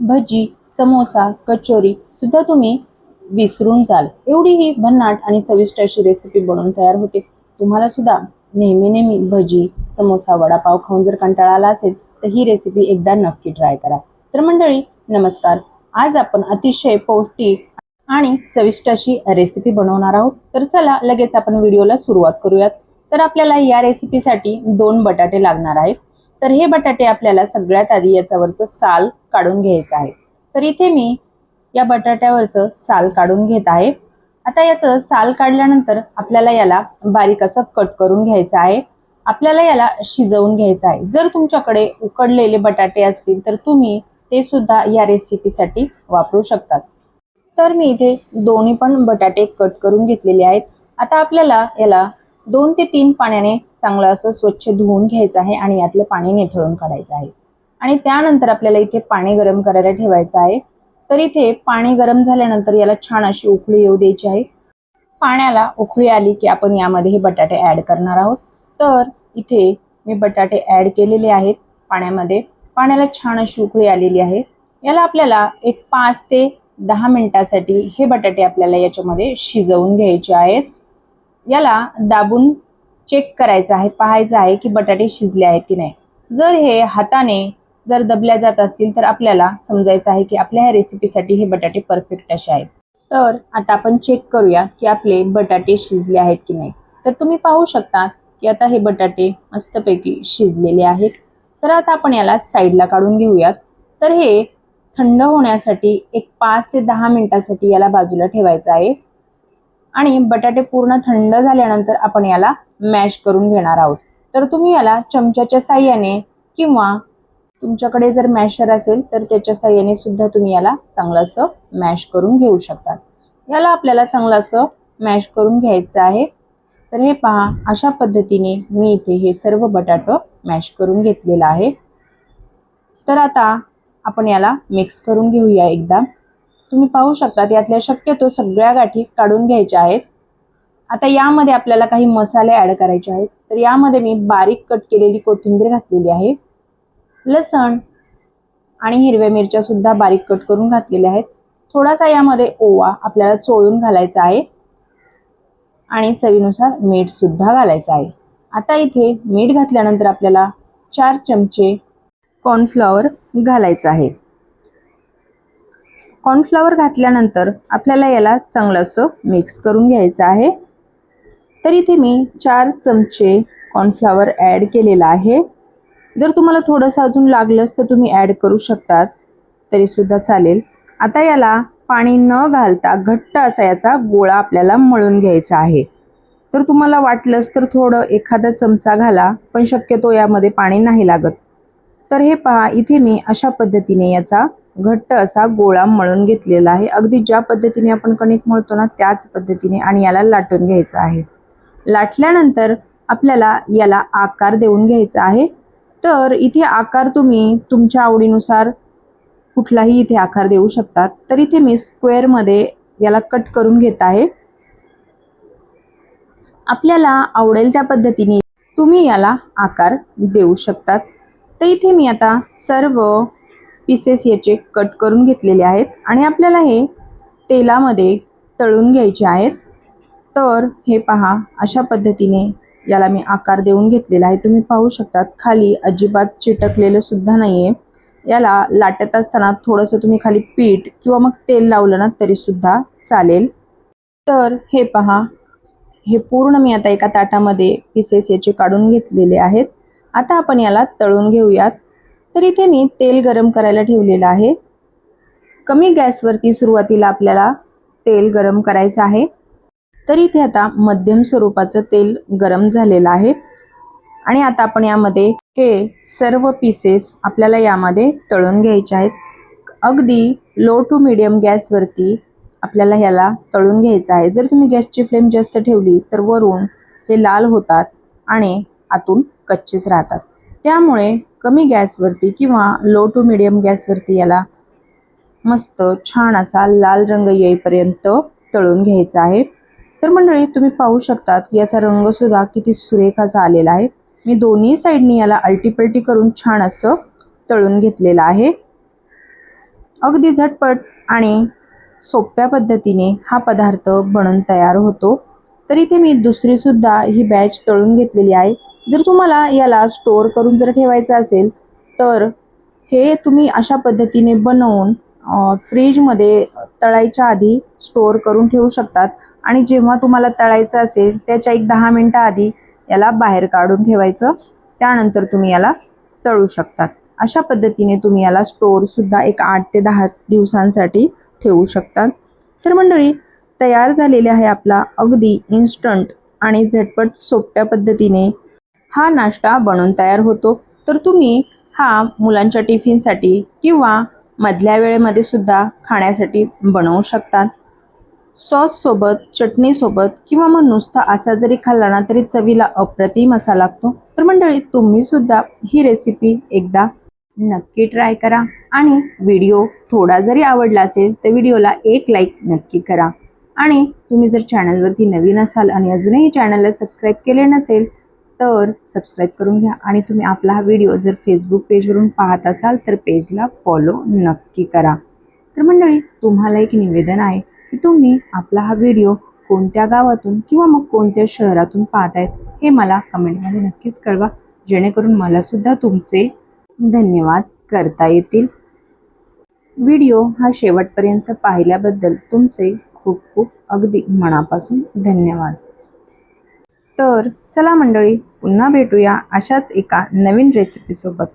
भजी, समोसा, कचोरी सुद्धा तुम्ही विसरून जाल एवढी ही भन्नाट आणि चविष्ट अशी रेसिपी बनवून तयार होते। तुम्हाला सुद्धा नेहमी नेहमी भजी, समोसा, वडापाव खाऊन जर कंटाळा आला असेल तर ही रेसिपी एकदा नक्की ट्राय करा। तर मंडळी नमस्कार, आज आपण अतिशय पौष्टिक आणि चविष्ट अशी रेसिपी बनवणार आहोत। तर चला लगेच आपण व्हिडिओला सुरुवात करूयात। तर आपल्याला या रेसिपीसाठी 2 बटाटे लागणार आहेत। तर हे बटाटे आपल्याला सगळ्यात आधी याच्यावरचं साल काढून घ्यायचं आहे। तर इथे मी या बटाट्यावरचं साल काढून घेत आहे। आता याचं साल काढल्यानंतर आपल्याला याला बारीक असं कट करून घ्यायचं आहे। आपल्याला याला शिजवून घ्यायचं आहे। जर तुमच्याकडे उकडलेले बटाटे असतील तर तुम्ही ते सुद्धा या रेसिपीसाठी वापरू शकतात। तर मी इथे दोन्ही पण बटाटे कट करून घेतलेले आहेत। आता आपल्याला याला 2 ते 3 पाण्याने चांगलं असं स्वच्छ धुवून घ्यायचं आहे आणि यातलं पाणी निथळून काढायचं आहे। आणि त्यानंतर आपल्याला इथे पाणी गरम करायला ठेवायचं आहे। तर इथे पाणी गरम झाल्यानंतर याला छान अशी उकळी येऊ द्यायची आहे। पाण्याला उकळी आली की आपण यामध्ये हे बटाटे ऍड करणार आहोत। तर इथे मी बटाटे ऍड केलेले आहेत पाण्यामध्ये। पाण्याला छान अशी उकळी आलेली आहे। याला आपल्याला एक 5 ते 10 मिनिटांसाठी हे बटाटे आपल्याला याच्यामध्ये शिजवून घ्यायचे आहेत। याला दाबून चेक करायचं आहे, पाहायचं आहे की बटाटे शिजले आहेत की नाही। जर हे हाताने जर दबल्या जात असतील तर आपल्याला समजायचं आहे की आपल्या ह्या रेसिपीसाठी हे बटाटे परफेक्ट असे आहेत। तर आता आपण चेक करूया की आपले बटाटे शिजले आहेत की नाही। तर तुम्ही पाहू शकता की आता हे बटाटे मस्तपैकी शिजलेले आहेत। तर आता आपण याला साईडला काढून घेऊयात। तर हे थंड होण्यासाठी एक 5 ते 10 मिनिटांसाठी याला बाजूला ठेवायचं आहे। आणि बटाटे पूर्ण थंड झाल्यानंतर आपण याला मॅश करून घेणार आहोत। तर तुम्ही याला चमच्याच्या साहाय्याने किंवा तुमच्याकडे जर मॅशर असेल तर त्याच्या साहाय्याने सुद्धा तुम्ही याला चांगलं असं मॅश करून घेऊ शकता। याला आपल्याला चांगलं असं मॅश करून घ्यायचं आहे। तर हे पहा, अशा पद्धतीने मी इथे हे सर्व बटाटे मॅश करून घेतलेलं आहे। तर आता आपण याला मिक्स करून घेऊया एकदा। तुम्ही पाहू शकता यातल्या शक्यतो सगळ्या गाठी काढून घ्यायच्या आहेत। आता यामध्ये आपल्याला काही मसाले ऍड करायचे आहेत। तर यामध्ये मी बारीक कट केलेली कोथिंबीर घातलेली आहे। लसण आणि हिरव्या मिरच्या सुद्धा बारीक कट करून घातलेल्या आहेत। थोडासा यामध्ये ओवा आपल्याला चोळून घालायचा आहे आणि चवीनुसार मीठ सुद्धा घालायचं आहे। आता इथे मीठ घातल्यानंतर आपल्याला 4 चमचे कॉर्नफ्लॉवर घालायचं आहे। कॉर्नफ्लॉवर घातल्यानंतर आपल्याला याला चांगलं असं मिक्स करून घ्यायचं आहे। तर इथे मी 4 चमचे कॉर्नफ्लॉवर ऍड केलेला आहे। जर तुम्हाला थोडंसं अजून लागलंच तर तुम्ही ऍड करू शकतात, तरी सुद्धा चालेल। आता याला पाणी न घालता घट्ट असा याचा गोळा आपल्याला मळून घ्यायचा आहे। तर तुम्हाला वाटलंच तर थोडं एखादा चमचा घाला, पण शक्यतो यामध्ये पाणी नाही लागत। तर हे पहा, इथे मी अशा पद्धतीने याचा घट्ट असा गोळा मळून घेतलेला आहे। अगदी ज्या पद्धतीने आपण कणिक मळतो ना त्याच पद्धतीने, आणि याला लाटून घ्यायचं आहे। लाटल्यानंतर आपल्याला याला आकार देऊन घ्यायचा आहे। तर इथे आकार तुम्ही तुमच्या आवडीनुसार कुठलाही इथे आकार देऊ शकतात। तर इथे मी स्क्वेअर मध्ये याला कट करून घेत आहे। आपल्याला आवडेल त्या पद्धतीने तुम्ही याला आकार देऊ शकतात। तर इथे मी आता सर्व पीसेस याचे कट करून घेतलेले आहेत आणि आपल्याला हे तेलामध्ये तळून घ्यायचे आहेत। तर हे पहा, अशा पद्धतीने याला मी आकार देऊन घेतलेला आहे। तुम्ही पाहू शकतात खाली अजिबात चिटकलेलं सुद्धा नाहीये। याला लाटत असताना थोडंसं तुम्ही खाली पीठ किंवा मग तेल लावलं ना तरी सुद्धा चालेल। तर हे पहा, हे पूर्ण मी आता एका ताटामध्ये पीसेस याचे काढून घेतलेले आहेत। आता आपण याला तळून घेऊयात। तर इथे मी तेल गरम करायला ठेवलेलं आहे। कमी गॅसवरती सुरुवातीला आपल्याला तेल गरम करायचं आहे। तर इथे आता मध्यम स्वरूपाचं तेल गरम झालेलं आहे आणि आता आपण यामध्ये हे सर्व पीसेस आपल्याला यामध्ये तळून घ्यायचे आहेत। अगदी लो टू मीडियम गॅसवरती आपल्याला ह्याला तळून घ्यायचं आहे। जर तुम्ही गॅसची फ्लेम जास्त ठेवली तर वरून हे लाल होतात आणि आतून कच्चेच राहतात। त्यामुळे कमी गॅसवरती किंवा लो टू मीडियम गॅसवरती याला मस्त छान असा लाल रंग येईपर्यंत तळून घ्यायचा आहे। तर मंडळी तुम्ही पाहू शकतात की याचा रंग सुद्धा किती सुरेख असा आलेला आहे। मी दोन्ही साइडनी याला अल्टीपल्टी करून छान असं तळून घेतलेलं आहे। अगदी झटपट आणि सोप्या पद्धतीने हा पदार्थ बनून तयार होतो. तर इथे मी दुसरीसुद्धा ही बॅच तळून घेतलेली आहे. जर तुम्हाला याला स्टोअर करून जर ठेवायचं असेल तर हे तुम्ही अशा पद्धतीने बनवून फ्रीजमध्ये तळायच्या आधी स्टोअर करून ठेवू शकतात आणि जेव्हा तुम्हाला तळायचं असेल त्याच्या एक 10 मिनटं आधी याला बाहेर काढून ठेवायचं. त्यानंतर तुम्ही याला तळू शकतात. अशा पद्धतीने तुम्ही याला स्टोअरसुद्धा एक 8 ते 10 दिवसांसाठी ठेवू शकतात. तर मंडळी, तयार झालेले आहे आपला अगदी इन्स्टंट आणि झटपट सोप्या पद्धतीने हा नाश्ता बनवून तयार होतो. तर तुम्ही हा मुलांच्या टिफिनसाठी किंवा मधल्या वेळेमध्ये सुद्धा खाण्यासाठी बनवू शकतात. सॉससोबत, चटणीसोबत किंवा मग नुसता असा जरी खाल्ला ना तरी चवीला अप्रतिम असा लागतो. तर मंडळी, तुम्हीसुद्धा ही रेसिपी एकदा नक्की ट्राय करा आणि व्हिडिओ थोडा जरी आवडला असेल तर व्हिडिओला एक लाईक नक्की करा. आणि तुम्ही जर चॅनलवरती नवीन असाल आणि अजूनही चॅनलला सबस्क्राईब केले नसेल तर सबस्क्राईब करून घ्या. आणि तुम्ही आपला हा व्हिडिओ जर फेसबुक पेजवरून पाहत असाल तर पेजला फॉलो नक्की करा. तर मंडळी, तुम्हाला एक निवेदन आहे की तुम्ही आपला हा व्हिडिओ कोणत्या गावातून किंवा मग कोणत्या शहरातून पाहतायत हे मला कमेंटमध्ये नक्कीच कळवा, जेणेकरून मलासुद्धा तुमचे धन्यवाद करता येतील. व्हिडिओ हा शेवटपर्यंत पाहिल्याबद्दल तुमचे खूप खूप अगदी मनापासून धन्यवाद. तर चला मंडळी, पुन्हा भेटूया अशाच एका नवीन रेसिपीसोबत.